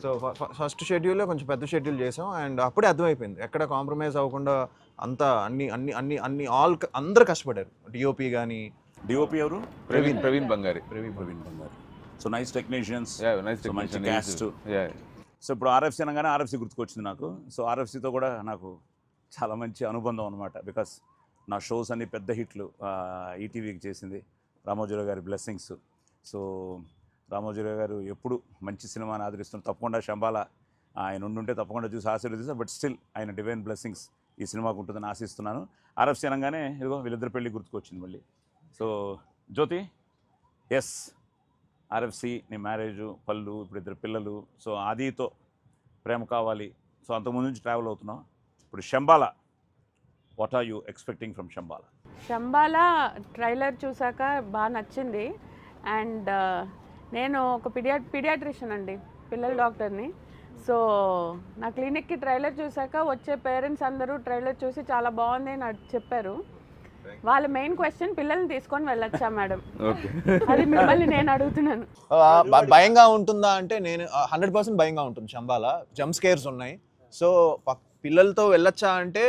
So first షెడ్యూల్లో కొంచెం పెద్ద షెడ్యూల్ చేసాం అండ్ అప్పుడే అర్థమైపోయింది ఎక్కడ కాంప్రమైజ్ అవ్వకుండా అంతా అన్ని అందరూ కష్టపడారు. డిఓపి కానీ డిఓపి ఎవరు? ప్రవీణ్ బంగారి. సో నైస్ టెక్నీషియన్స్, మంచి క్యాస్ట్. సో ఇప్పుడు ఆర్ఎఫ్సి అనగానే ఆర్ఎఫ్సి గుర్తుకొచ్చింది నాకు. సో ఆర్ఎఫ్సితో కూడా నాకు చాలా మంచి అనుబంధం అనమాట. బికాస్ నా షోస్ అన్ని పెద్ద హిట్లు ఈటీవీకి చేసింది రామోజీరావు గారి బ్లెస్సింగ్స్. సో రామోజీరావు గారు ఎప్పుడు మంచి సినిమాని ఆదరిస్తున్నారు. తప్పకుండా శంబాల ఆయన ఉండుంటే తప్పకుండా చూసి ఆశీర్వదిస్తారు. బట్ స్టిల్ ఆయన డివైన్ బ్లెస్సింగ్స్ ఈ సినిమాకు ఉంటుందని ఆశిస్తున్నాను. ఆర్ఎఫ్సి అనగానే ఇదిగో వీళ్ళిద్దరు పెళ్ళి గుర్తుకొచ్చింది మళ్ళీ. సో జ్యోతి, ఎస్ ఆర్ఎఫ్సి, నీ మ్యారేజు, పళ్ళు, ఇప్పుడు ఇద్దరు పిల్లలు. సో ఆదితో ప్రేమ కావాలి. సో అంతకుముందు నుంచి ట్రావెల్ అవుతున్నాం. ఇప్పుడు Shambhala, what are you expecting from Shambhala? Shambhala trailer చూసాక బాగా నచ్చింది. అండ్ నేను ఒక పీడియాట్రిషియన్ అండి, పిల్లల డాక్టర్ని. సో నా క్లినిక్కి ట్రైలర్ చూసాక వచ్చే పేరెంట్స్ అందరూ ట్రైలర్ చూసి చాలా బాగుంది అని చెప్పారు. వాళ్ళ మెయిన్ క్వశ్చన్, పిల్లల్ని తీసుకొని వెళ్ళొచ్చా మేడం? అది మిమ్మల్ని నేను అడుగుతున్నాను. భయంగా ఉంటుందా అంటే నేను 100% భయంగా ఉంటుంది. శంబాల జంప్ స్కేర్స్ ఉన్నాయి. సో పిల్లలతో వెళ్ళొచ్చా అంటే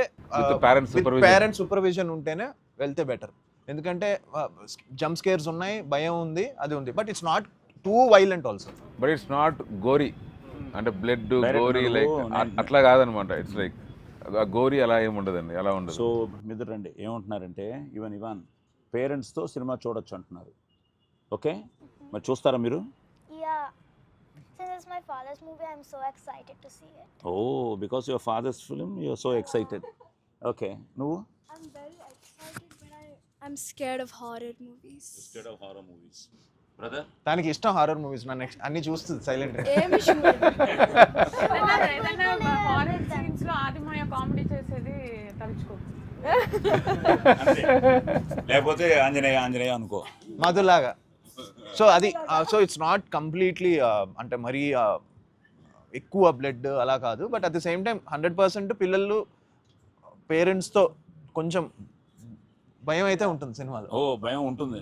పేరెంట్స్ సూపర్విజన్ ఉంటేనే వెళ్తే బెటర్. ఎందుకంటే జంప్ స్కేర్స్ ఉన్నాయి, భయం ఉంది, అది ఉంది. But it's not too violent also. But it's not gory, అంటే బ్లడ్ గోరీ లైక్ అట్లా కాదనమాట. ఇట్స్ లైక్ గోరీ అలా ఏమి ఉండదండి, అలా ఉండదు. సో మిద్దరు రండి ఏమంటున్నారంటే ఇవాన్ పేరెంట్స్తో సినిమా చూడొచ్చు అంటున్నారు. ఓకే, మరి చూస్తారా మీరు? Since it's my father's movie, I'm so excited to see it. Oh, because your father's film, you're so excited. Okay, నువ్వు? I'm very excited, but I'm scared of horror movies. Scared of horror movies. Brother? దానికి ఇష్టం horror movies. నా next అన్ని చూస్తుంది silent. Horror scenes లో ఆదిమయ comedy చేసేది తలుచుకో, లేకపోతే ఆంజనేయ అనుకో, మధులాగా. సో అది సో ఇట్స్ నాట్ కంప్లీట్లీ అంటే మరీ ఎక్కువ బ్లడ్ అలా కాదు. But at the same time 100% పిల్లలు పేరెంట్స్తో కొంచెం భయం అయితే ఉంటుంది సినిమాలో. ఓ భయం ఉంటుంది.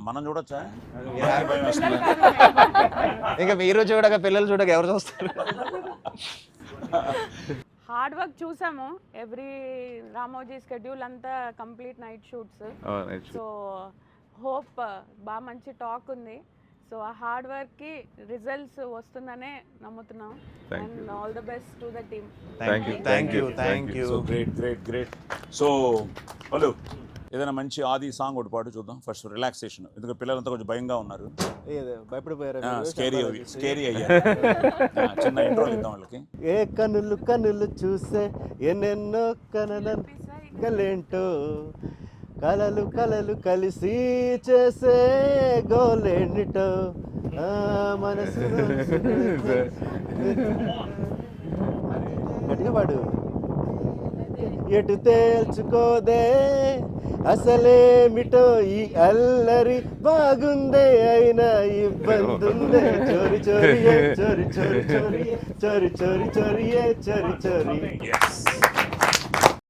మనం చూడొచ్చా? ఇంకా మీరు చూడక పిల్లలు చూడక ఎవరు చూస్తారు? హార్డ్ వర్క్ చూసాము. ఎవ్రీ రామోజీ స్కెడ్యూల్ అంతా complete night shoots. So hope బాగా మంచి టాక్ ఉంది. సో ఆ హార్డ్ వర్క్కి రిజల్ట్స్ వస్తుందనే నమ్ముతున్నాం. And all the best to the team. Thank you. So great. So hello, ఏదైనా మంచి ఆది సాంగ్ ఒకటి పాటు చూద్దాం ఫస్ట్, రిలాక్సేషన్. ఎందుకంటే పిల్లలంతా కొంచెం భయంగా ఉన్నారు, స్కేరీ అయ్యారు. చిన్న ఇంట్రో ఇద్దాం వాళ్ళకి. ఏ కనులు చూసే ఎన్నెన్నో కలలేంటో, కలలు కలిసి చేసే గోలేంటో, మనసు గట్టిగా పాడు. ఎటు తేల్చుకోదే అసలేమిటో ఈ అల్లరి, బాగుందే అయినా ఇబ్బందుందే, చోరి చోరి చోరి చోరి చోరి చోరి చోరి చోరి చోరి చోరి.